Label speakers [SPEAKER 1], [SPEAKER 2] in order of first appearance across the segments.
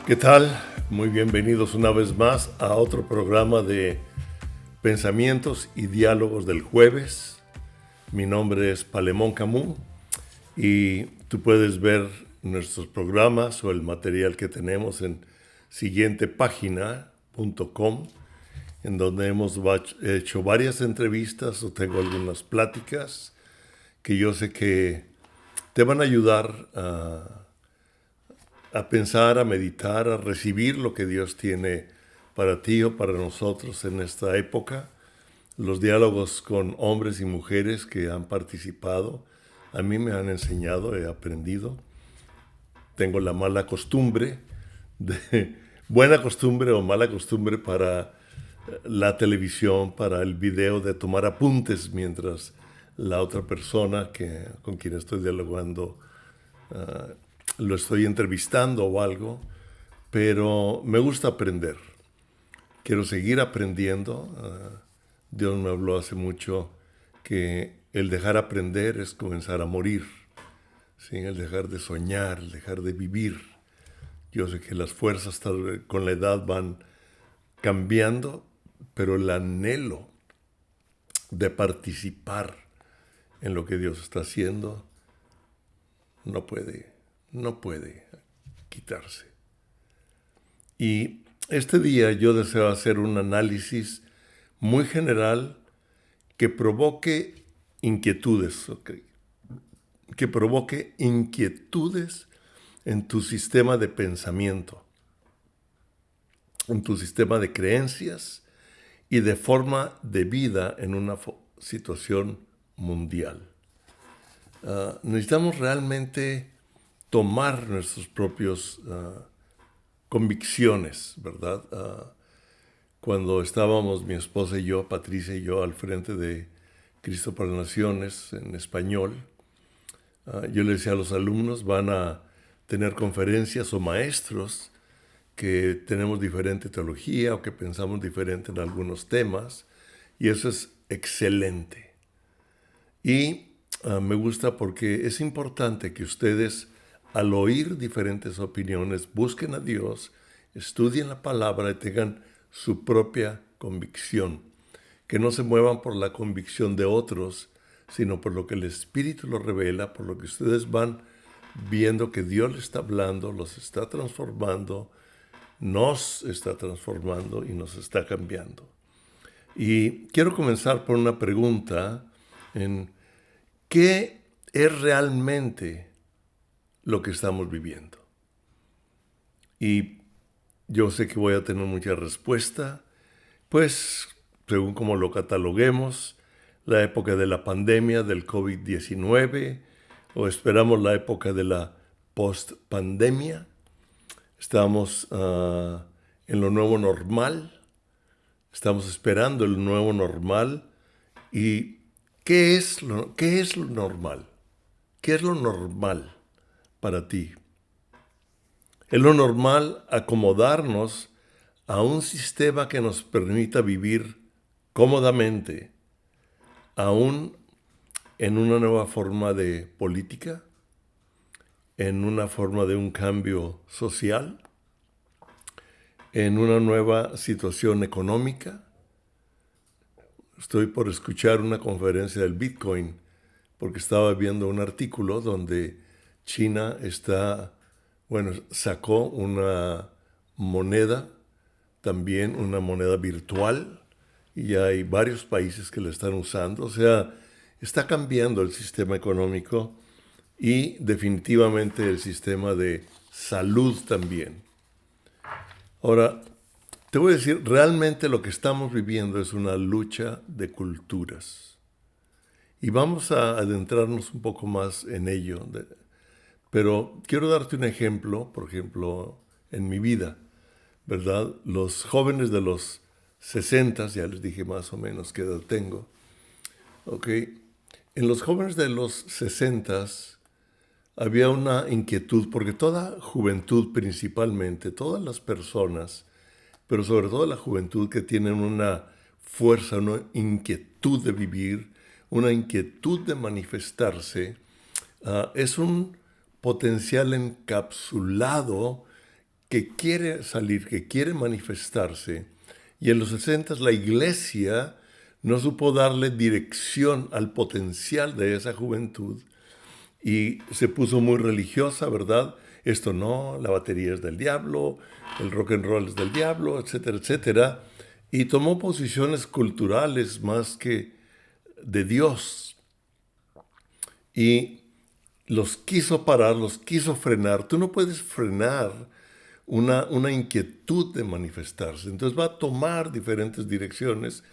[SPEAKER 1] ¿Qué tal? Muy bienvenidos una vez más a otro programa de Pensamientos y Diálogos del Jueves. Mi nombre es Palemón Camus y tú puedes ver nuestros programas o el material que tenemos en siguientepagina.com, en donde hemos hecho varias entrevistas o tengo algunas pláticas que yo sé que te van a ayudar a pensar, a meditar, a recibir lo que Dios tiene para ti o para nosotros en esta época. Los diálogos con hombres y mujeres que han participado, a mí me han enseñado, he aprendido. Tengo la mala costumbre, buena costumbre o mala costumbre para la televisión, para el video, de tomar apuntes mientras la otra persona con quien estoy dialogando lo estoy entrevistando o algo, pero me gusta aprender. Quiero seguir aprendiendo. Dios me habló hace mucho que el dejar aprender es comenzar a morir, ¿sí? El dejar de soñar, el dejar de vivir. Yo sé que las fuerzas con la edad van cambiando, pero el anhelo de participar en lo que Dios está haciendo no puede quitarse. Y este día yo deseo hacer un análisis muy general que provoque inquietudes, ¿okay? Que provoque inquietudes en tu sistema de pensamiento, en tu sistema de creencias y de forma de vida en una situación mundial. Necesitamos realmente tomar nuestros propios convicciones, ¿verdad? Cuando estábamos mi esposa y yo, Patricia y yo, al frente de Cristo para las Naciones en español, yo le decía a los alumnos, van a tener conferencias o maestros que tenemos diferente teología o que pensamos diferente en algunos temas, y eso es excelente. Y me gusta porque es importante que ustedes, al oír diferentes opiniones, busquen a Dios, estudien la palabra y tengan su propia convicción. Que no se muevan por la convicción de otros, sino por lo que el Espíritu los revela, por lo que ustedes van viendo que Dios les está hablando, los está transformando, nos está transformando y nos está cambiando. Y quiero comenzar por una pregunta en ¿qué es realmente lo que estamos viviendo? Y yo sé que voy a tener mucha respuesta, pues según como lo cataloguemos, la época de la pandemia del COVID-19, o esperamos la época de la post-pandemia. Estamos en lo nuevo normal, estamos esperando el nuevo normal. ¿Y qué es lo normal? ¿Qué es lo normal para ti? Es lo normal acomodarnos a un sistema que nos permita vivir cómodamente, aún en una nueva forma de política, en una forma de un cambio social, en una nueva situación económica. Estoy por escuchar una conferencia del Bitcoin porque estaba viendo un artículo donde China sacó una moneda, también una moneda virtual, y hay varios países que la están usando. O sea, está cambiando el sistema económico y definitivamente el sistema de salud también. Ahora, te voy a decir, realmente lo que estamos viviendo es una lucha de culturas. Y vamos a adentrarnos un poco más en ello. Pero quiero darte un ejemplo, por ejemplo, en mi vida, ¿verdad? Los jóvenes de los 60, ya les dije más o menos qué edad tengo, ¿ok? En los jóvenes de los 60 había una inquietud, porque toda juventud principalmente, todas las personas, pero sobre todo la juventud que tienen una fuerza, una inquietud de vivir, una inquietud de manifestarse, es un potencial encapsulado que quiere salir, que quiere manifestarse. Y en los 60 la iglesia no supo darle dirección al potencial de esa juventud y se puso muy religiosa, ¿verdad? Esto no, la batería es del diablo, el rock and roll es del diablo, etcétera, etcétera. Y tomó posiciones culturales más que de Dios. Y los quiso parar, los quiso frenar. Tú no puedes frenar una inquietud de manifestarse. Entonces va a tomar diferentes direcciones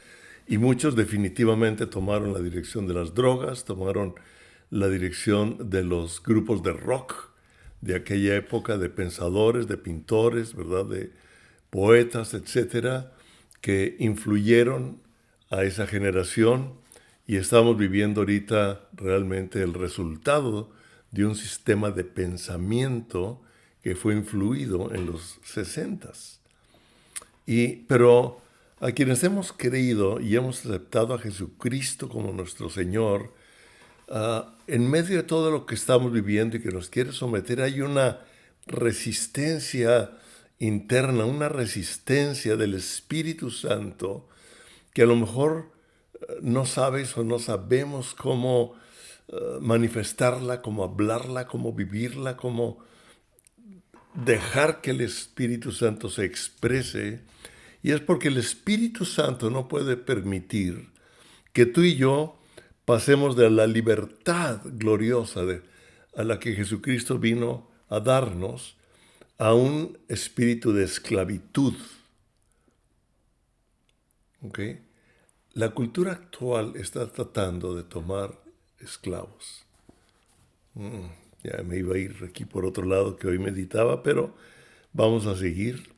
[SPEAKER 1] y muchos definitivamente tomaron la dirección de las drogas, tomaron la dirección de los grupos de rock de aquella época, de pensadores, de pintores, ¿verdad? De poetas, etcétera, que influyeron a esa generación y estamos viviendo ahorita realmente el resultado de un sistema de pensamiento que fue influido en los 60s. Pero a quienes hemos creído y hemos aceptado a Jesucristo como nuestro Señor, en medio de todo lo que estamos viviendo y que nos quiere someter, hay una resistencia interna, una resistencia del Espíritu Santo que a lo mejor no sabes o no sabemos cómo manifestarla, cómo hablarla, cómo vivirla, cómo dejar que el Espíritu Santo se exprese. Y es porque el Espíritu Santo no puede permitir que tú y yo pasemos de la libertad gloriosa a la que Jesucristo vino a darnos a un espíritu de esclavitud. ¿Ok? La cultura actual está tratando de tomar esclavos. Ya me iba a ir aquí por otro lado que hoy meditaba, pero vamos a seguir.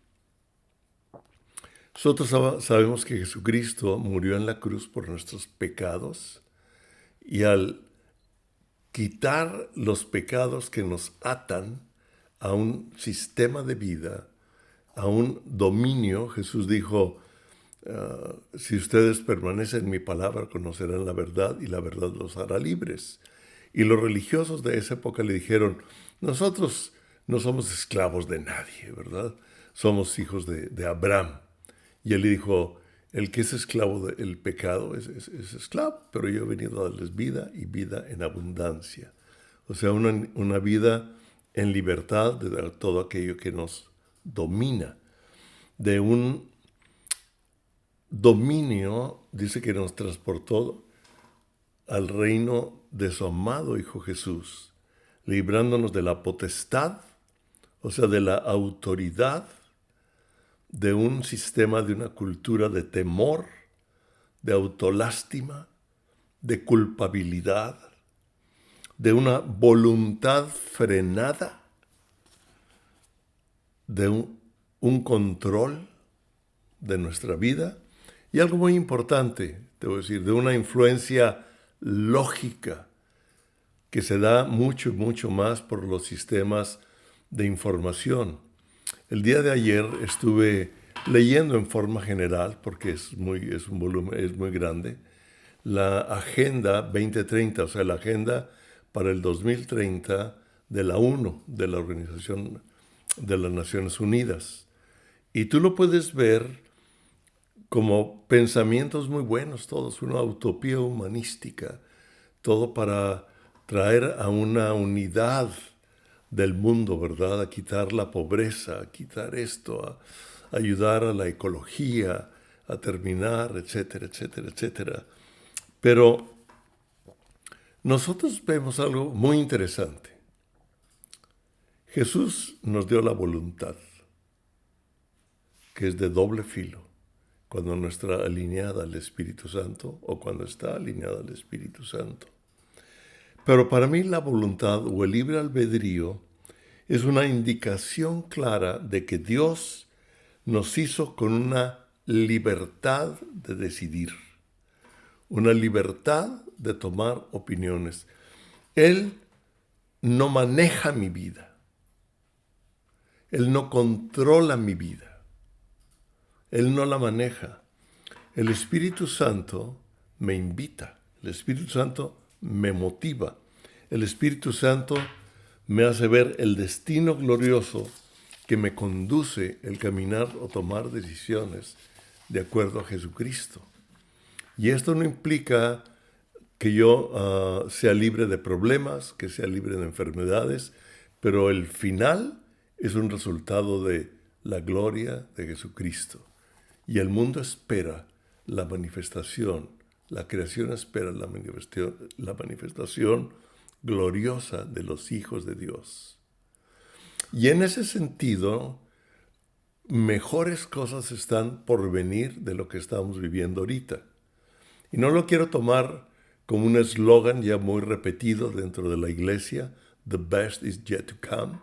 [SPEAKER 1] Nosotros sabemos que Jesucristo murió en la cruz por nuestros pecados y al quitar los pecados que nos atan a un sistema de vida, a un dominio, Jesús dijo, si ustedes permanecen en mi palabra, conocerán la verdad y la verdad los hará libres. Y los religiosos de esa época le dijeron, nosotros no somos esclavos de nadie, ¿verdad? Somos hijos de Abraham. Y él le dijo, el que es esclavo del pecado es esclavo, pero yo he venido a darles vida y vida en abundancia. O sea, una vida en libertad de todo aquello que nos domina. De un dominio, dice que nos transportó al reino de su amado Hijo Jesús, librándonos de la potestad, o sea, de la autoridad, de un sistema, de una cultura de temor, de autolástima, de culpabilidad, de una voluntad frenada, de un control de nuestra vida y algo muy importante, te voy a decir, de una influencia lógica que se da mucho, mucho más por los sistemas de información. El día de ayer estuve leyendo en forma general, porque es un volumen, es muy grande, la Agenda 2030, o sea, la Agenda para el 2030 de la ONU, de la Organización de las Naciones Unidas. Y tú lo puedes ver como pensamientos muy buenos, todos, una utopía humanística, todo para traer a una unidad del mundo, ¿verdad? A quitar la pobreza, a quitar esto, a ayudar a la ecología, a terminar, etcétera, etcétera, etcétera. Pero nosotros vemos algo muy interesante. Jesús nos dio la voluntad, que es de doble filo, cuando no está alineada al Espíritu Santo o cuando está alineada al Espíritu Santo. Pero para mí la voluntad o el libre albedrío es una indicación clara de que Dios nos hizo con una libertad de decidir, una libertad de tomar opiniones. Él no maneja mi vida. Él no controla mi vida. Él no la maneja. El Espíritu Santo me invita. El Espíritu Santo me motiva. El Espíritu Santo me hace ver el destino glorioso que me conduce el caminar o tomar decisiones de acuerdo a Jesucristo. Y esto no implica que yo sea libre de problemas, que sea libre de enfermedades, pero el final es un resultado de la gloria de Jesucristo. Y el mundo espera la manifestación, la creación espera la manifestación gloriosa de los hijos de Dios. Y en ese sentido, mejores cosas están por venir de lo que estamos viviendo ahorita. Y no lo quiero tomar como un eslogan ya muy repetido dentro de la iglesia, "The best is yet to come",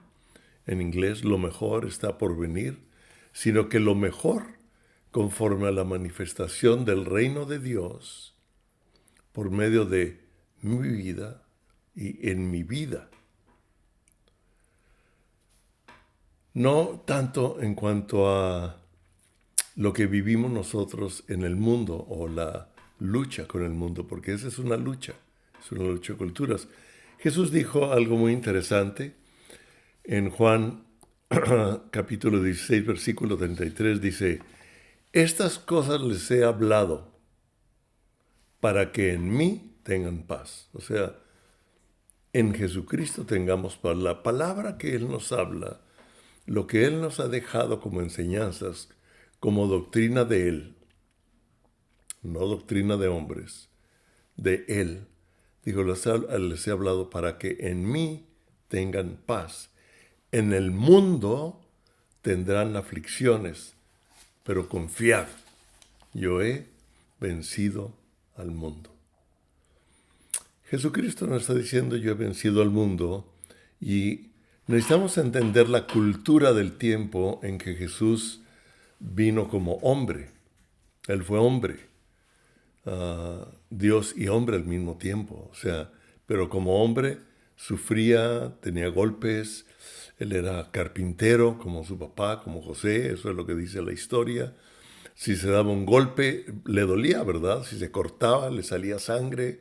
[SPEAKER 1] en inglés, lo mejor está por venir, sino que lo mejor, conforme a la manifestación del reino de Dios, por medio de mi vida y en mi vida. No tanto en cuanto a lo que vivimos nosotros en el mundo o la lucha con el mundo, porque esa es una lucha de culturas. Jesús dijo algo muy interesante en Juan capítulo 16, versículo 33, dice: estas cosas les he hablado para que en mí tengan paz. O sea, en Jesucristo tengamos paz. La palabra que Él nos habla, lo que Él nos ha dejado como enseñanzas, como doctrina de Él, no doctrina de hombres, de Él. Digo, les he hablado para que en mí tengan paz. En el mundo tendrán aflicciones, pero confiad, yo he vencido al mundo. Jesucristo nos está diciendo: yo he vencido al mundo, y necesitamos entender la cultura del tiempo en que Jesús vino como hombre. Él fue hombre, Dios y hombre al mismo tiempo. O sea, pero como hombre sufría, tenía golpes. Él era carpintero, como su papá, como José. Eso es lo que dice la historia. Si se daba un golpe, le dolía, ¿verdad? Si se cortaba, le salía sangre.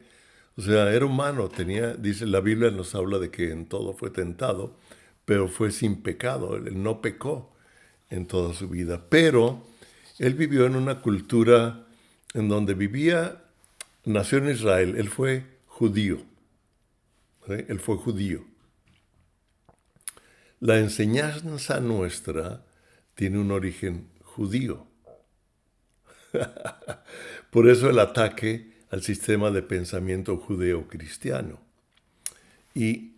[SPEAKER 1] O sea, era humano. Dice la Biblia, nos habla de que en todo fue tentado, pero fue sin pecado. Él no pecó en toda su vida. Pero él vivió en una cultura en donde nació en Israel. Él fue judío. ¿Sí? Él fue judío. La enseñanza nuestra tiene un origen judío. Por eso el ataque al sistema de pensamiento judeo-cristiano. Y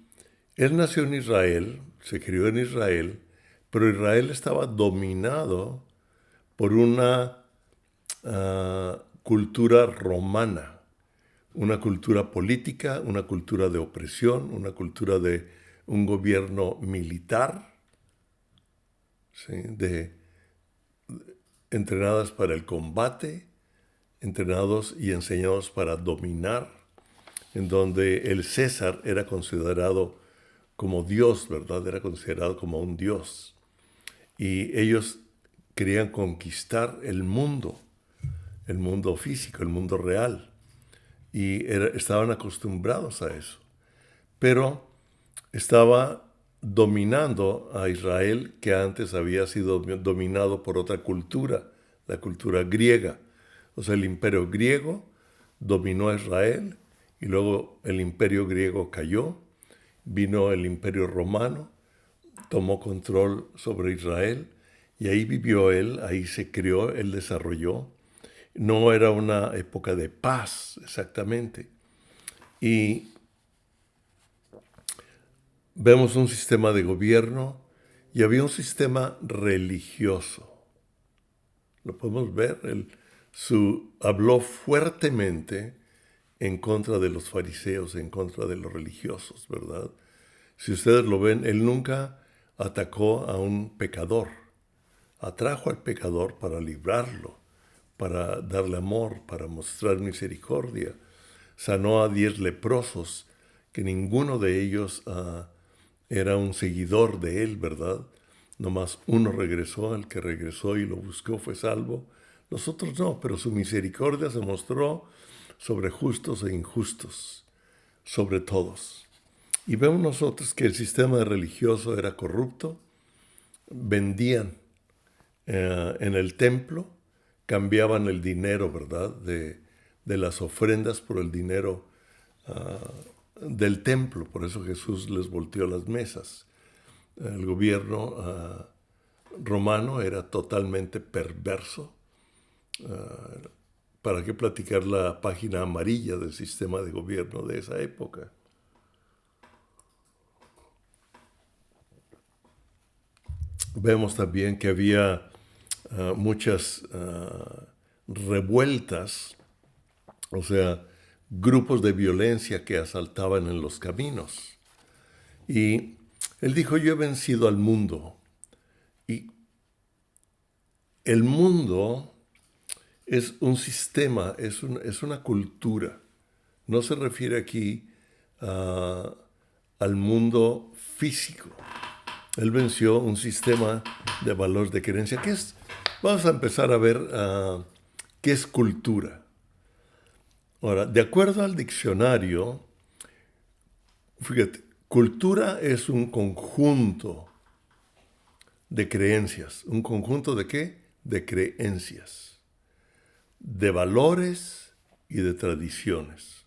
[SPEAKER 1] él nació en Israel, se crió en Israel, pero Israel estaba dominado por una cultura romana, una cultura política, una cultura de opresión, una cultura de un gobierno militar, ¿sí? Entrenadas para el combate, entrenados y enseñados para dominar, en donde el César era considerado como Dios, ¿verdad? Era considerado como un Dios. Y ellos querían conquistar el mundo físico, el mundo real. Y estaban acostumbrados a eso. Pero estaba dominando a Israel, que antes había sido dominado por otra cultura, la cultura griega. O sea, el imperio griego dominó a Israel, y luego el imperio griego cayó, vino el imperio romano, tomó control sobre Israel, y ahí vivió él, ahí se crió, él desarrolló. No era una época de paz, exactamente. Y vemos un sistema de gobierno, y había un sistema religioso. Lo podemos ver. Habló fuertemente en contra de los fariseos, en contra de los religiosos, ¿verdad? Si ustedes lo ven, él nunca atacó a un pecador. Atrajo al pecador para librarlo, para darle amor, para mostrar misericordia. Sanó a 10 leprosos, que ninguno de ellos era un seguidor de él, ¿verdad? Nomás uno regresó, el que regresó y lo buscó fue salvo. Los otros no, pero su misericordia se mostró sobre justos e injustos, sobre todos. Y vemos nosotros que el sistema religioso era corrupto, vendían en el templo, cambiaban el dinero, ¿verdad?, de las ofrendas por el dinero del templo. Por eso Jesús les volteó las mesas. El gobierno romano era totalmente perverso. ¿Para qué platicar la página amarilla del sistema de gobierno de esa época? Vemos también que había muchas revueltas, o sea, grupos de violencia que asaltaban en los caminos. Y él dijo, yo he vencido al mundo. Y el mundo es un sistema, es una cultura. No se refiere aquí al mundo físico. Él venció un sistema de valores de creencia. ¿Qué es? Vamos a empezar a ver qué es cultura. Ahora, de acuerdo al diccionario, fíjate, cultura es un conjunto de creencias. ¿Un conjunto de qué? De creencias, de valores y de tradiciones,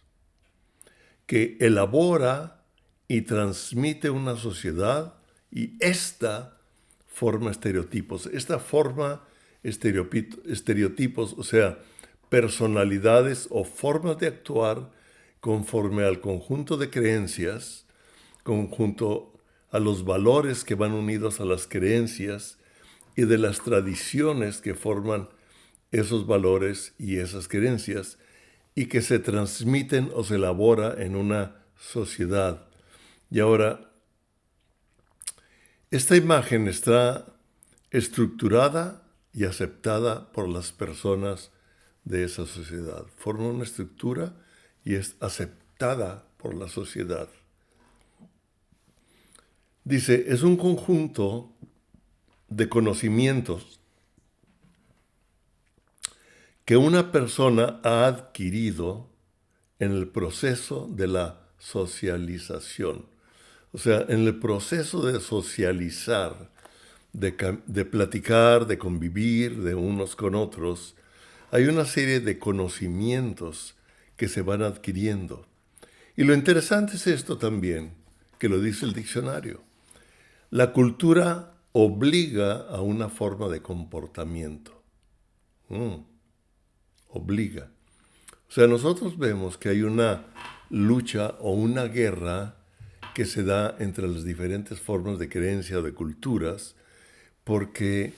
[SPEAKER 1] que elabora y transmite una sociedad y esta forma estereotipos. Esta forma estereotipos, o sea, personalidades o formas de actuar conforme al conjunto de creencias, conjunto a los valores que van unidos a las creencias y de las tradiciones que forman esos valores y esas creencias y que se transmiten o se elabora en una sociedad. Y ahora, esta imagen está estructurada y aceptada por las personas de esa sociedad. Forma una estructura y es aceptada por la sociedad. Dice, es un conjunto de conocimientos que una persona ha adquirido en el proceso de la socialización. O sea, en el proceso de socializar, de platicar, de convivir de unos con otros, hay una serie de conocimientos que se van adquiriendo. Y lo interesante es esto también, que lo dice el diccionario. La cultura obliga a una forma de comportamiento. Obliga. O sea, nosotros vemos que hay una lucha o una guerra que se da entre las diferentes formas de creencia o de culturas, porque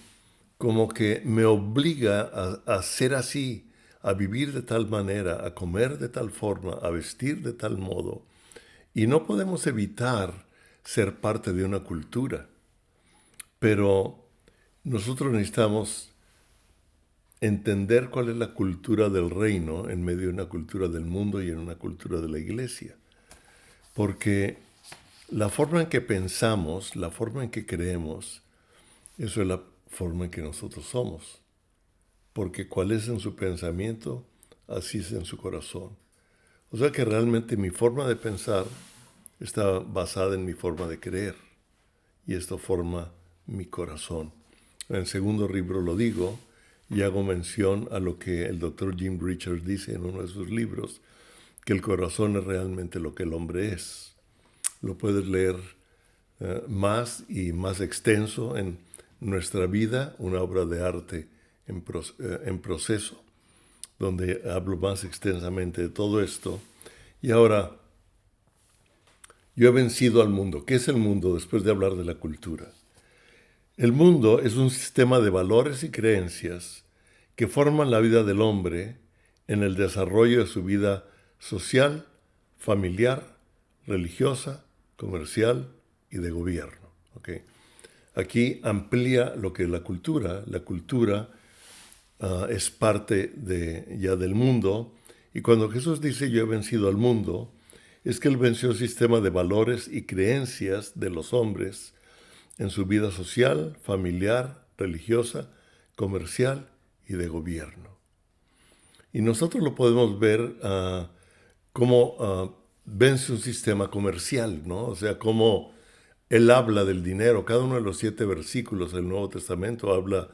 [SPEAKER 1] como que me obliga a ser así, a vivir de tal manera, a comer de tal forma, a vestir de tal modo. Y no podemos evitar ser parte de una cultura. Pero nosotros necesitamos entender cuál es la cultura del reino en medio de una cultura del mundo y en una cultura de la iglesia. Porque la forma en que pensamos, la forma en que creemos, eso es la forma en que nosotros somos. Porque cuál es en su pensamiento, así es en su corazón. O sea que realmente mi forma de pensar está basada en mi forma de creer. Y esto forma mi corazón. En el segundo libro lo digo y hago mención a lo que el doctor Jim Richards dice en uno de sus libros, que el corazón es realmente lo que el hombre es. Lo puedes leer más y más extenso en Nuestra vida, una obra de arte en proceso, donde hablo más extensamente de todo esto. Y ahora, yo he vencido al mundo. ¿Qué es el mundo después de hablar de la cultura? El mundo es un sistema de valores y creencias que forman la vida del hombre en el desarrollo de su vida social, familiar, religiosa, comercial y de gobierno. ¿Okay? Aquí amplía lo que es la cultura. La cultura es parte ya del mundo. Y cuando Jesús dice yo he vencido al mundo, es que él venció el sistema de valores y creencias de los hombres en su vida social, familiar, religiosa, comercial y de gobierno. Y nosotros lo podemos ver cómo vence un sistema comercial, ¿no? O sea, cómo él habla del dinero. Cada uno de los 7 versículos del Nuevo Testamento habla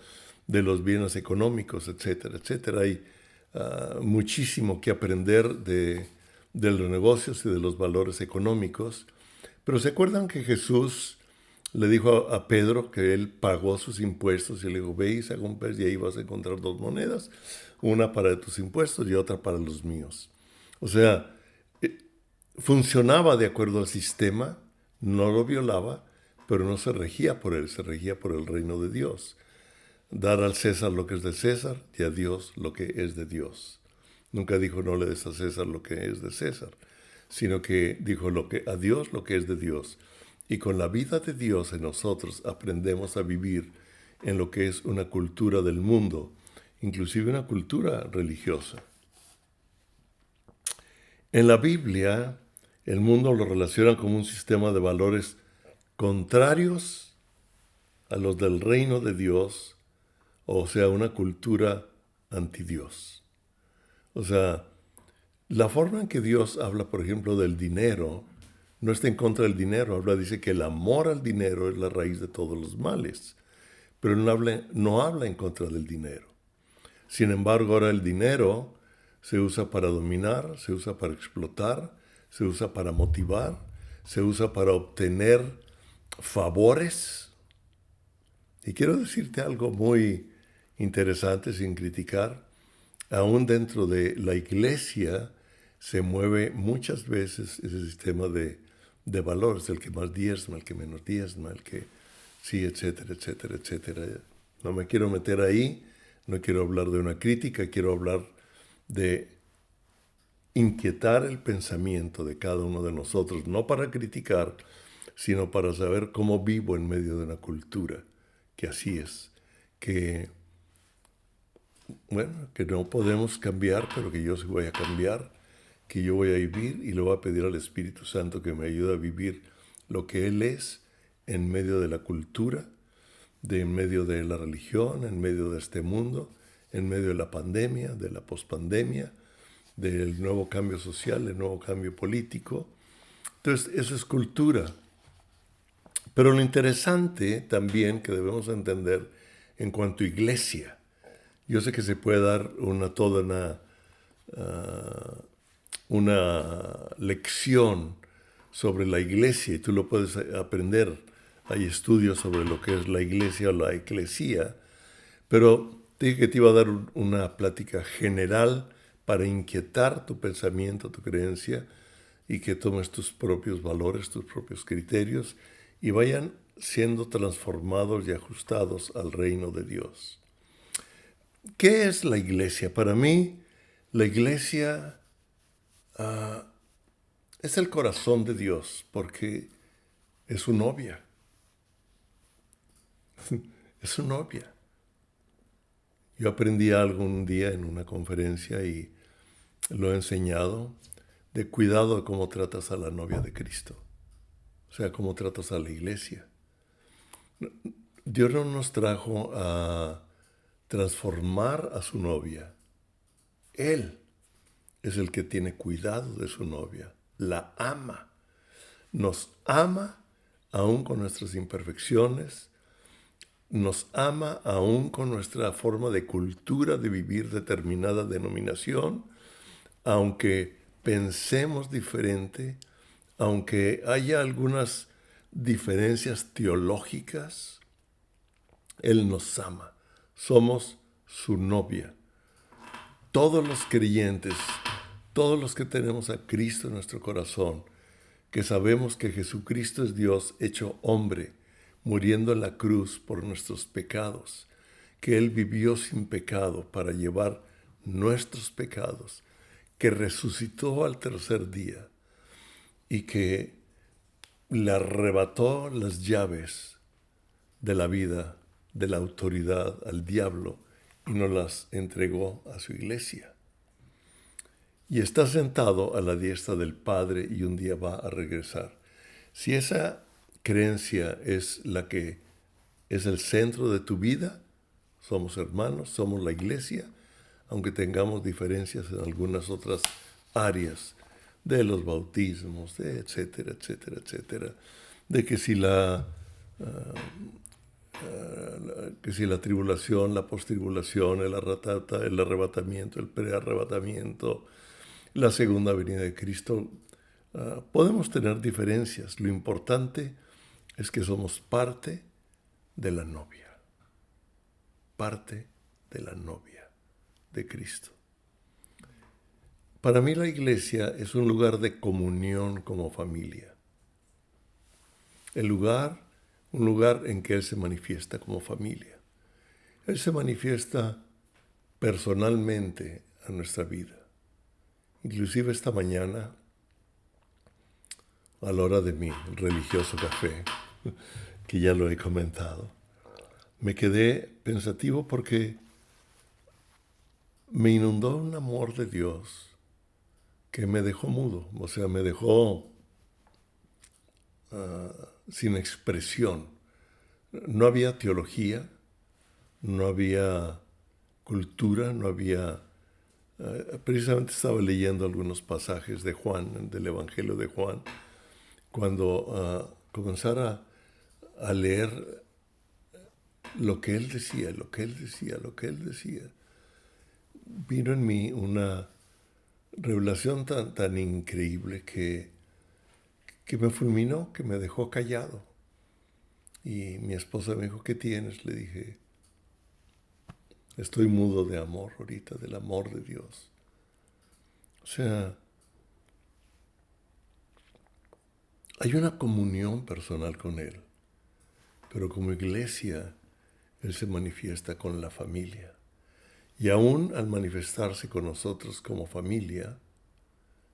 [SPEAKER 1] de los bienes económicos, etcétera, etcétera. Hay muchísimo que aprender de los negocios y de los valores económicos. Pero ¿se acuerdan que Jesús le dijo a Pedro que él pagó sus impuestos y le dijo, ve y saca un pez y ahí vas a encontrar 2 monedas, una para tus impuestos y otra para los míos? O sea, funcionaba de acuerdo al sistema, no lo violaba, pero no se regía por él, se regía por el reino de Dios. Dar al César lo que es de César y a Dios lo que es de Dios. Nunca dijo no le des a César lo que es de César, sino que dijo a Dios lo que es de Dios. Y con la vida de Dios en nosotros aprendemos a vivir en lo que es una cultura del mundo, inclusive una cultura religiosa. En la Biblia, el mundo lo relaciona como un sistema de valores contrarios a los del reino de Dios, o sea, una cultura antidios. O sea, la forma en que Dios habla, por ejemplo, del dinero, no está en contra del dinero. Dice que el amor al dinero es la raíz de todos los males, pero no habla en contra del dinero. Sin embargo, ahora el dinero se usa para dominar, se usa para explotar, se usa para motivar, se usa para obtener favores. Y quiero decirte algo muy interesante sin criticar. Aún dentro de la iglesia se mueve muchas veces ese sistema de valores, el que más diezma, el que menos diezma, el que sí, etcétera, etcétera, etcétera. No me quiero meter ahí, no quiero hablar de una crítica, quiero hablar de inquietar el pensamiento de cada uno de nosotros, no para criticar, sino para saber cómo vivo en medio de una cultura, que así es, que no podemos cambiar, pero que yo sí voy a cambiar, que yo voy a vivir y le voy a pedir al Espíritu Santo que me ayude a vivir lo que Él es en medio de la cultura, en medio de la religión, en medio de este mundo, en medio de la pandemia, de la pospandemia, del nuevo cambio social, del nuevo cambio político. Entonces, eso es cultura. Pero lo interesante también que debemos entender en cuanto a iglesia, yo sé que se puede dar toda una lección sobre la iglesia y tú lo puedes aprender. Hay estudios sobre lo que es la iglesia o la eclesía, pero te dije que te iba a dar una plática general para inquietar tu pensamiento, tu creencia, y que tomes tus propios valores, tus propios criterios, y vayan siendo transformados y ajustados al reino de Dios. ¿Qué es la iglesia? Para mí, la iglesia es el corazón de Dios, porque es su novia. Es su novia. Yo aprendí algo un día en una conferencia y lo he enseñado, de cuidado de cómo tratas a la novia de Cristo. O sea, cómo tratas a la iglesia. Dios no nos trajo a transformar a su novia. Él es el que tiene cuidado de su novia. La ama. Nos ama aún con nuestras imperfecciones. Nos ama aún con nuestra forma de cultura de vivir determinada denominación, aunque pensemos diferente, aunque haya algunas diferencias teológicas, Él nos ama. Somos su novia. Todos los creyentes, todos los que tenemos a Cristo en nuestro corazón, que sabemos que Jesucristo es Dios hecho hombre, muriendo en la cruz por nuestros pecados, que Él vivió sin pecado para llevar nuestros pecados, que resucitó al tercer día y que le arrebató las llaves de la vida, de la autoridad al diablo y nos las entregó a su iglesia. Y está sentado a la diestra del Padre y un día va a regresar. Si esa creencia es la que es el centro de tu vida, somos hermanos, somos la iglesia, aunque tengamos diferencias en algunas otras áreas de los bautismos, de etcétera, etcétera, etcétera, de que si la tribulación, la postribulación, el arrebatamiento, el prearrebatamiento, la segunda venida de Cristo, podemos tener diferencias. Lo importante es que somos parte de la novia, parte de la novia de Cristo. Para mí la iglesia es un lugar de comunión como familia. Un lugar en que Él se manifiesta como familia. Él se manifiesta personalmente a nuestra vida. Inclusive esta mañana, a la hora de mi religioso café, que ya lo he comentado, me quedé pensativo porque me inundó un amor de Dios que me dejó mudo, o sea, me dejó sin expresión. No había teología, no había cultura, no había... precisamente estaba leyendo algunos pasajes de Juan, del Evangelio de Juan, cuando comenzara a leer lo que él decía, vino en mí una revelación tan increíble que me fulminó, que me dejó callado. Y mi esposa me dijo, ¿qué tienes? Le dije, estoy mudo de amor ahorita, del amor de Dios. O sea, hay una comunión personal con Él, pero como iglesia, Él se manifiesta con la familia. Y aún al manifestarse con nosotros como familia,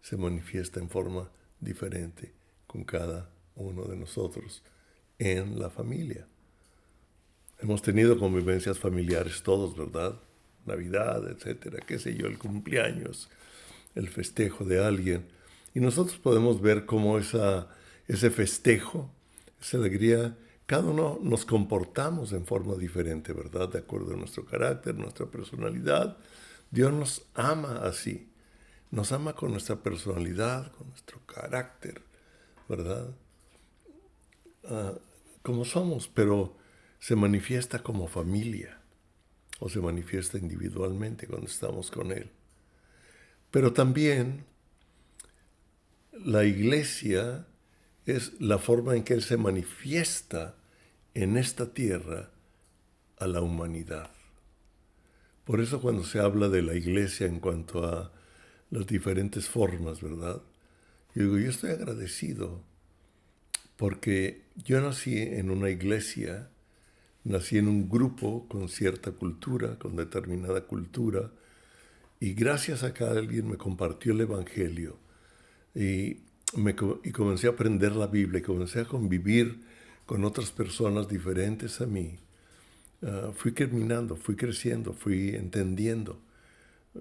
[SPEAKER 1] se manifiesta en forma diferente con cada uno de nosotros en la familia. Hemos tenido convivencias familiares todos, ¿verdad? Navidad, etcétera, qué sé yo, el cumpleaños, el festejo de alguien. Y nosotros podemos ver cómo ese festejo, esa alegría, cada uno nos comportamos en forma diferente, ¿verdad? De acuerdo a nuestro carácter, nuestra personalidad. Dios nos ama así. Nos ama con nuestra personalidad, con nuestro carácter, ¿verdad? Como somos, pero se manifiesta como familia o se manifiesta individualmente cuando estamos con Él. Pero también la iglesia es la forma en que Él se manifiesta en esta tierra a la humanidad. Por eso cuando se habla de la iglesia en cuanto a las diferentes formas, ¿verdad? Yo estoy agradecido porque yo nací en una iglesia, nací en un grupo con cierta cultura, con determinada cultura, y gracias a que alguien me compartió el Evangelio y comencé a aprender la Biblia y comencé a convivir con otras personas diferentes a mí, fui caminando, fui creciendo, fui entendiendo.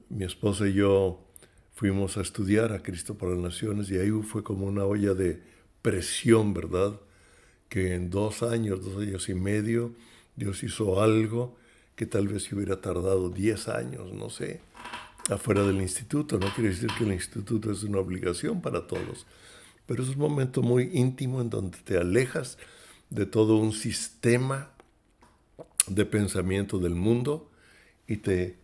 [SPEAKER 1] Mi esposa y yo fuimos a estudiar a Cristo para las Naciones y ahí fue como una olla de presión, ¿verdad? Que en 2 años y medio, Dios hizo algo que tal vez hubiera tardado 10 años, no sé, afuera del instituto. No quiere decir que el instituto es una obligación para todos, pero es un momento muy íntimo en donde te alejas de todo un sistema de pensamiento del mundo y te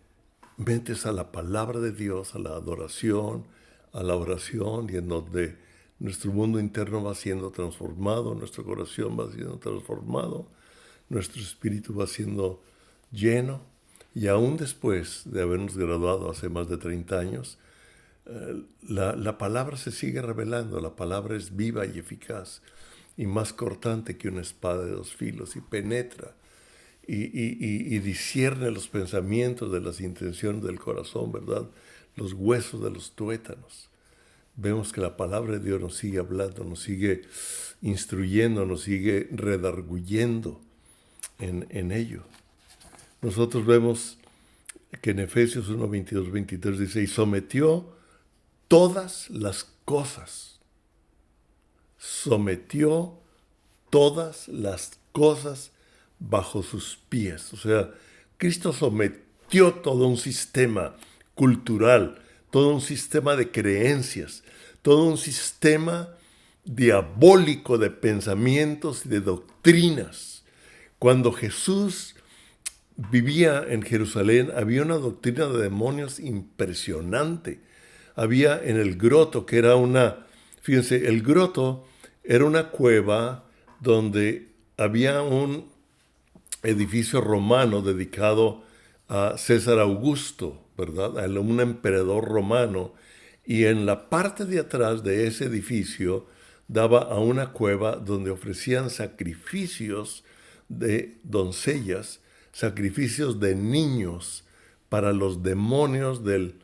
[SPEAKER 1] metes a la palabra de Dios, a la adoración, a la oración, y en donde nuestro mundo interno va siendo transformado, nuestro corazón va siendo transformado, nuestro espíritu va siendo lleno, y aún después de habernos graduado hace más de 30 años, la palabra se sigue revelando, la palabra es viva y eficaz, y más cortante que una espada de 2 filos, y penetra, y discierne los pensamientos de las intenciones del corazón, ¿verdad? Los huesos de los tuétanos. Vemos que la palabra de Dios nos sigue hablando, nos sigue instruyendo, nos sigue redarguyendo en ello. Nosotros vemos que en Efesios 1, 22, 23 dice, y sometió todas las cosas. Sometió todas las cosas bajo sus pies. O sea, Cristo metió todo un sistema cultural, todo un sistema de creencias, todo un sistema diabólico de pensamientos y de doctrinas. Cuando Jesús vivía en Jerusalén, había una doctrina de demonios impresionante. Había en el groto, que era fíjense, el groto era una cueva donde había un edificio romano dedicado a César Augusto, ¿verdad? A un emperador romano. Y en la parte de atrás de ese edificio daba a una cueva donde ofrecían sacrificios de doncellas, sacrificios de niños para los demonios del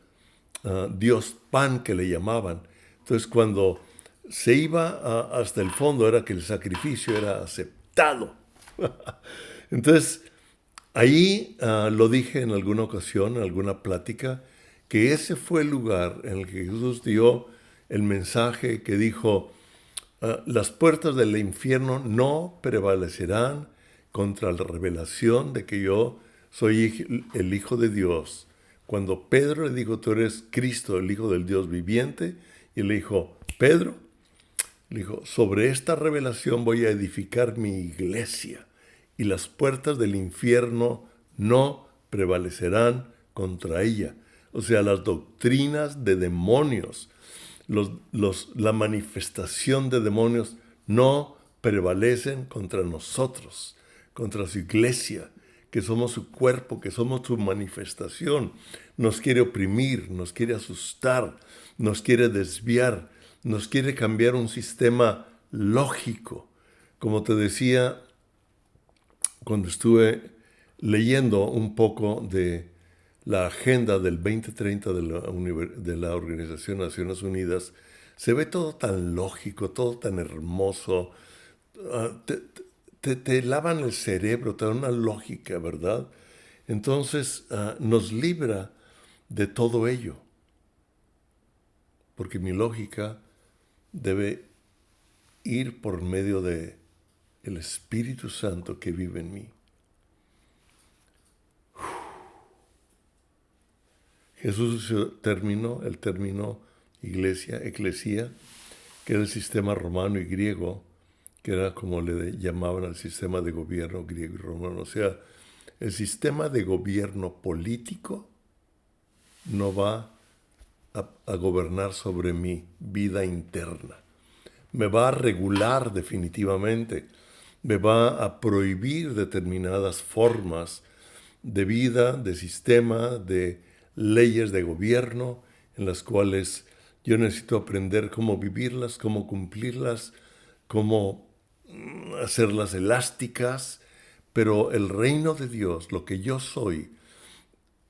[SPEAKER 1] dios Pan, que le llamaban. Entonces, cuando se iba hasta el fondo, era que el sacrificio era aceptado. Entonces, ahí lo dije en alguna ocasión, en alguna plática, que ese fue el lugar en el que Jesús dio el mensaje que dijo: las puertas del infierno no prevalecerán contra la revelación de que yo soy el Hijo de Dios. Cuando Pedro le dijo: tú eres Cristo, el Hijo del Dios viviente, y le dijo: Pedro, le dijo, sobre esta revelación voy a edificar mi iglesia, y las puertas del infierno no prevalecerán contra ella. O sea, las doctrinas de demonios, la manifestación de demonios no prevalecen contra nosotros, contra su iglesia, que somos su cuerpo, que somos su manifestación. Nos quiere oprimir, nos quiere asustar, nos quiere desviar, nos quiere cambiar un sistema lógico. Como te decía, cuando estuve leyendo un poco de la agenda del 2030 de la Organización de Naciones Unidas, se ve todo tan lógico, todo tan hermoso. Te lavan el cerebro, te dan una lógica, ¿verdad? Entonces nos libra de todo ello, porque mi lógica debe ir por medio de el Espíritu Santo que vive en mí. Jesús terminó el término iglesia, eclesía, que era el sistema romano y griego, que era como le llamaban al sistema de gobierno griego y romano. O sea, el sistema de gobierno político no va a gobernar sobre mi vida interna. Me va a regular definitivamente. Me va a prohibir determinadas formas de vida, de sistema, de leyes de gobierno, en las cuales yo necesito aprender cómo vivirlas, cómo cumplirlas, cómo hacerlas elásticas. Pero el reino de Dios, lo que yo soy,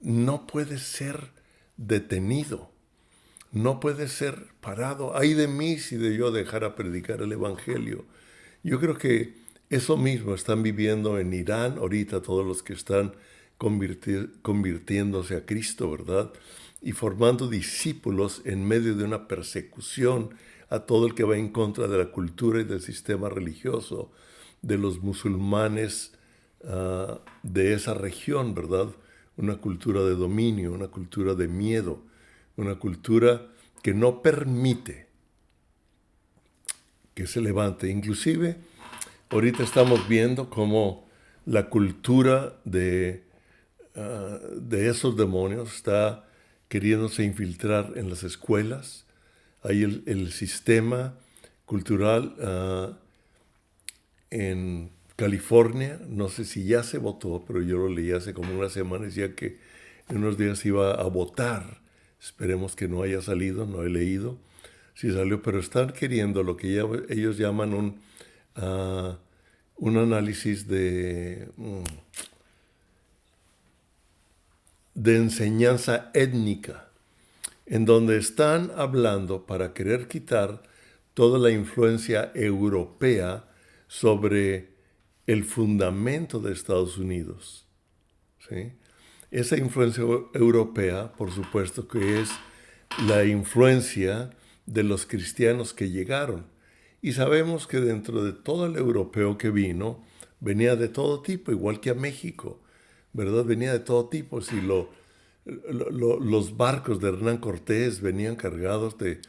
[SPEAKER 1] no puede ser detenido, no puede ser parado. Ay de mí si de yo dejara predicar el Evangelio. Yo creo que eso mismo están viviendo en Irán ahorita todos los que están convirtiéndose a Cristo, ¿verdad? Y formando discípulos en medio de una persecución a todo el que va en contra de la cultura y del sistema religioso de los musulmanes de esa región, ¿verdad? Una cultura de dominio, una cultura de miedo, una cultura que no permite que se levante. Inclusive, ahorita estamos viendo cómo la cultura de esos demonios está queriéndose infiltrar en las escuelas. Hay el sistema cultural en California, no sé si ya se votó, pero yo lo leí hace como una semana, decía que en unos días iba a votar. Esperemos que no haya salido, no he leído si salió, pero están queriendo lo que ellos llaman un análisis de enseñanza étnica, en donde están hablando para querer quitar toda la influencia europea sobre el fundamento de Estados Unidos, ¿sí? Esa influencia europea, por supuesto, que es la influencia de los cristianos que llegaron. Y sabemos que dentro de todo el europeo que vino, venía de todo tipo, igual que a México. ¿verdad? Venía de todo tipo. Si los barcos de Hernán Cortés venían cargados de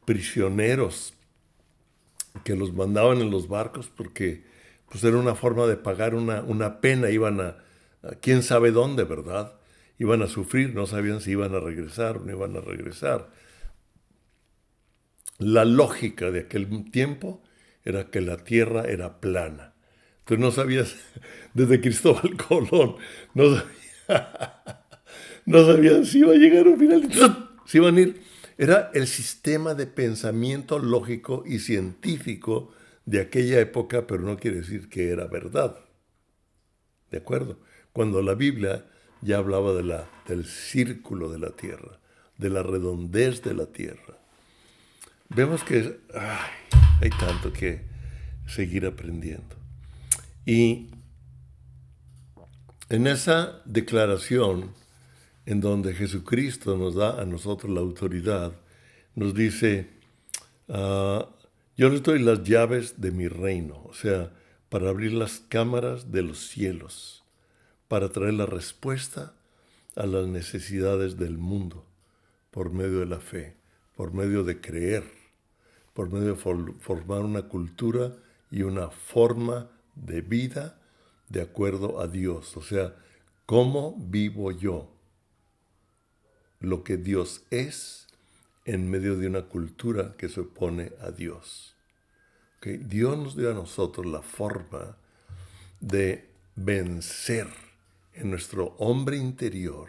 [SPEAKER 1] prisioneros que los mandaban en los barcos porque pues era una forma de pagar una pena, iban a quién sabe dónde, ¿verdad? Iban a sufrir, no sabían si iban a regresar o no iban a regresar. La lógica de aquel tiempo era que la tierra era plana. Entonces no sabías, desde Cristóbal Colón, no no sabían si iba a llegar un final, si iban a ir. Era el sistema de pensamiento lógico y científico de aquella época, pero no quiere decir que era verdad. ¿De acuerdo? Cuando la Biblia ya hablaba del círculo de la tierra, de la redondez de la tierra. Vemos que hay tanto que seguir aprendiendo. Y en esa declaración, en donde Jesucristo nos da a nosotros la autoridad, nos dice, yo les doy las llaves de mi reino, o sea, para abrir las cámaras de los cielos, para traer la respuesta a las necesidades del mundo, por medio de la fe, por medio de creer, por medio de formar una cultura y una forma de vida de acuerdo a Dios. O sea, ¿cómo vivo yo lo que Dios es en medio de una cultura que se opone a Dios? ¿Okay? Dios nos dio a nosotros la forma de vencer en nuestro hombre interior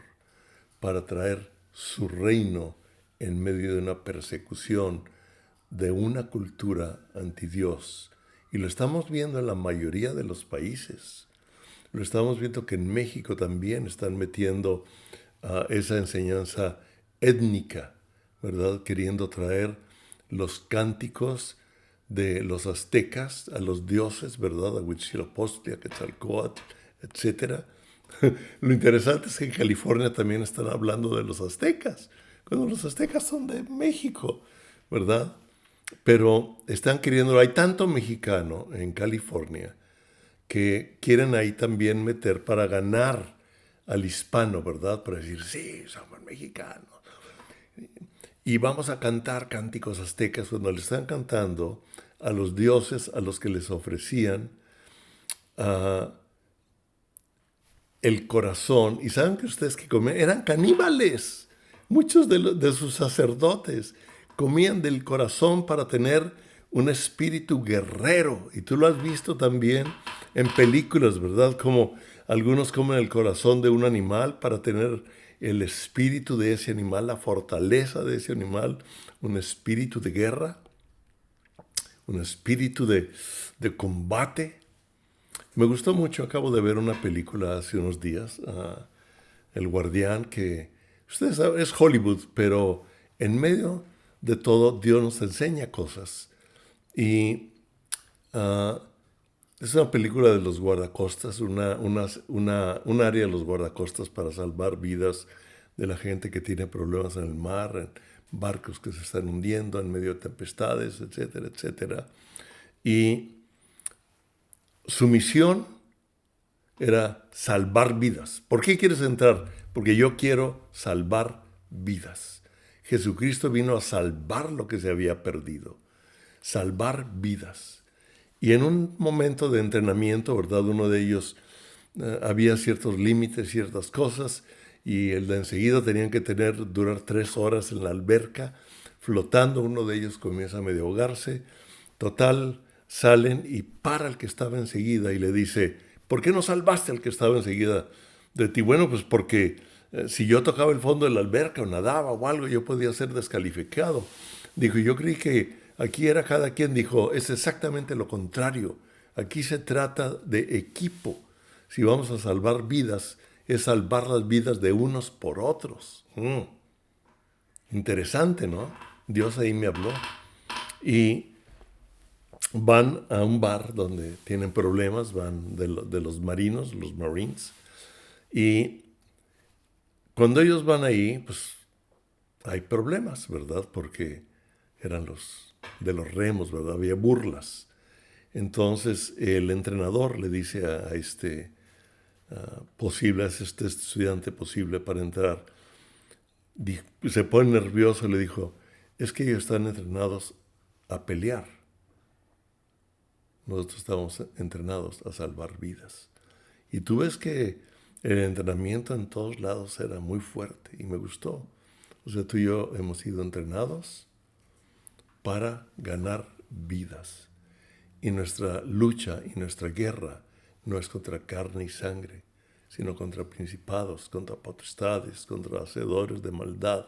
[SPEAKER 1] para traer su reino en medio de una persecución de una cultura anti Dios. Y lo estamos viendo en la mayoría de los países. Lo estamos viendo que en México también están metiendo esa enseñanza étnica, ¿verdad? Queriendo traer los cánticos de los aztecas a los dioses, ¿verdad? A Huitzilopochtli, a Quetzalcóatl, etc. Lo interesante es que en California también están hablando de los aztecas, cuando los aztecas son de México, ¿verdad? Pero están queriendo, hay tanto mexicano en California que quieren ahí también meter para ganar al hispano, ¿verdad? Para decir, sí, somos mexicanos. Y vamos a cantar cánticos aztecas cuando le están cantando a los dioses a los que les ofrecían el corazón. Y saben que ustedes que comían, eran caníbales. Muchos de sus sacerdotes comían del corazón para tener un espíritu guerrero. Y tú lo has visto también en películas, ¿verdad? Como algunos comen el corazón de un animal para tener el espíritu de ese animal, la fortaleza de ese animal, un espíritu de guerra, un espíritu de combate. Me gustó mucho, acabo de ver una película hace unos días, El Guardián, que ustedes saben, es Hollywood, pero en medio de todo Dios nos enseña cosas. Y es una película de los guardacostas, un área de los guardacostas para salvar vidas de la gente que tiene problemas en el mar, en barcos que se están hundiendo en medio de tempestades, etcétera, etcétera. Y su misión era salvar vidas. ¿Por qué quieres entrar? Porque yo quiero salvar vidas. Jesucristo vino a salvar lo que se había perdido, salvar vidas. Y en un momento de entrenamiento, ¿verdad? Uno de ellos había ciertos límites, ciertas cosas, y el de enseguida tenían que durar 3 horas en la alberca, flotando. Uno de ellos comienza a medio ahogarse. Total, salen y para el que estaba enseguida y le dice, ¿por qué no salvaste al que estaba enseguida de ti? Bueno, pues porque si yo tocaba el fondo de la alberca o nadaba o algo, yo podía ser descalificado. Dijo, yo creí que aquí era cada quien. Dijo, es exactamente lo contrario. Aquí se trata de equipo. Si vamos a salvar vidas, es salvar las vidas de unos por otros. Interesante, ¿no? Dios ahí me habló. Y van a un bar donde tienen problemas, van de los marinos, los Marines, y cuando ellos van ahí, pues hay problemas, ¿verdad? Porque eran los de los remos, ¿verdad? Había burlas. Entonces el entrenador le dice posible, hace este estudiante posible para entrar. Se pone nervioso y le dijo, es que ellos están entrenados a pelear. Nosotros estamos entrenados a salvar vidas. Y tú ves que el entrenamiento en todos lados era muy fuerte y me gustó. O sea, tú y yo hemos sido entrenados para ganar vidas. Y nuestra lucha y nuestra guerra no es contra carne y sangre, sino contra principados, contra potestades, contra hacedores de maldad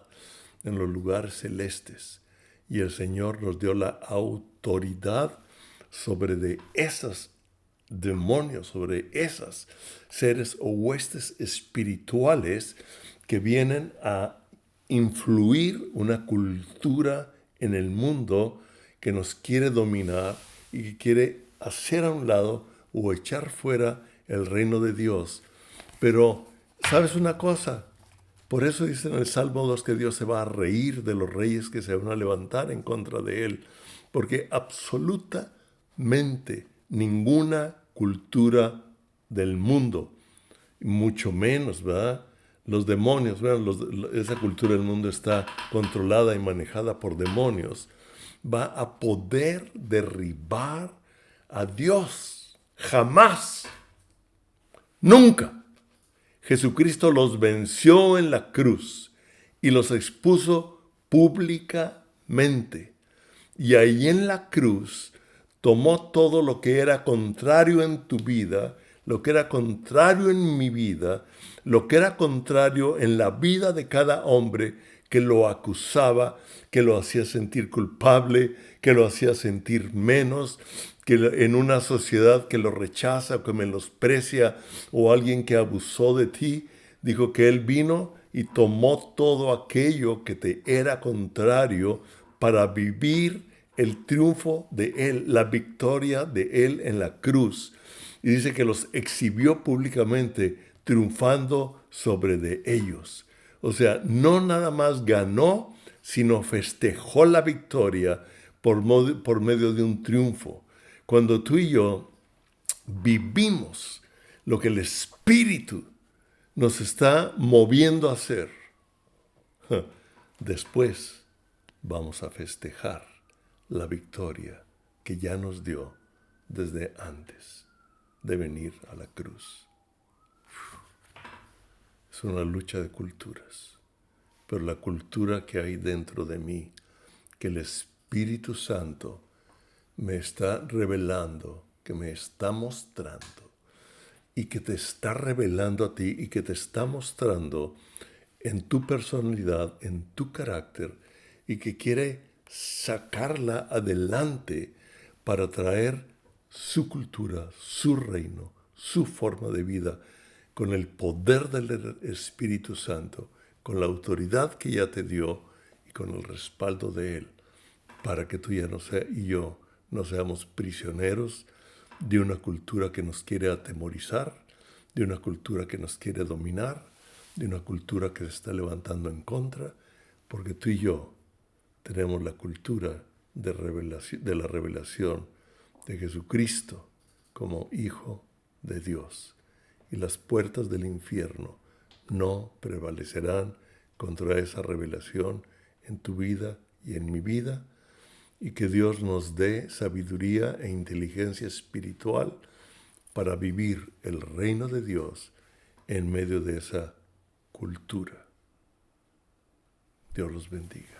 [SPEAKER 1] en los lugares celestes. Y el Señor nos dio la autoridad sobre de esos demonios, sobre esos seres o huestes espirituales que vienen a influir una cultura en el mundo que nos quiere dominar y que quiere hacer a un lado o echar fuera el reino de Dios. Pero, ¿sabes una cosa? Por eso dice en el Salmo 2 que Dios se va a reír de los reyes que se van a levantar en contra de él, porque absolutamente ninguna cultura del mundo, mucho menos, ¿verdad? Los demonios, esa cultura del mundo está controlada y manejada por demonios, va a poder derribar a Dios. Jamás. Nunca. Jesucristo los venció en la cruz y los expuso públicamente. Y ahí en la cruz tomó todo lo que era contrario en tu vida, lo que era contrario en mi vida, lo que era contrario en la vida de cada hombre que lo acusaba, que lo hacía sentir culpable, que lo hacía sentir menos, que en una sociedad que lo rechaza o que menosprecia o alguien que abusó de ti, dijo que Él vino y tomó todo aquello que te era contrario para vivir el triunfo de Él, la victoria de Él en la cruz. Y dice que los exhibió públicamente, triunfando sobre de ellos. O sea, no nada más ganó, sino festejó la victoria por medio de un triunfo. Cuando tú y yo vivimos lo que el Espíritu nos está moviendo a hacer, después vamos a festejar la victoria que ya nos dio desde antes de venir a la cruz. Es una lucha de culturas, pero la cultura que hay dentro de mí, que el Espíritu Santo me está revelando, que me está mostrando, y que te está revelando a ti y que te está mostrando en tu personalidad, en tu carácter, y que quiere sacarla adelante para traer su cultura, su reino, su forma de vida, con el poder del Espíritu Santo, con la autoridad que ya te dio y con el respaldo de Él, para que tú y yo no seamos prisioneros de una cultura que nos quiere atemorizar, de una cultura que nos quiere dominar, de una cultura que se está levantando en contra, porque tú y yo tenemos la cultura de la revelación de Jesucristo como Hijo de Dios. Y las puertas del infierno no prevalecerán contra esa revelación en tu vida y en mi vida, y que Dios nos dé sabiduría e inteligencia espiritual para vivir el reino de Dios en medio de esa cultura. Dios los bendiga.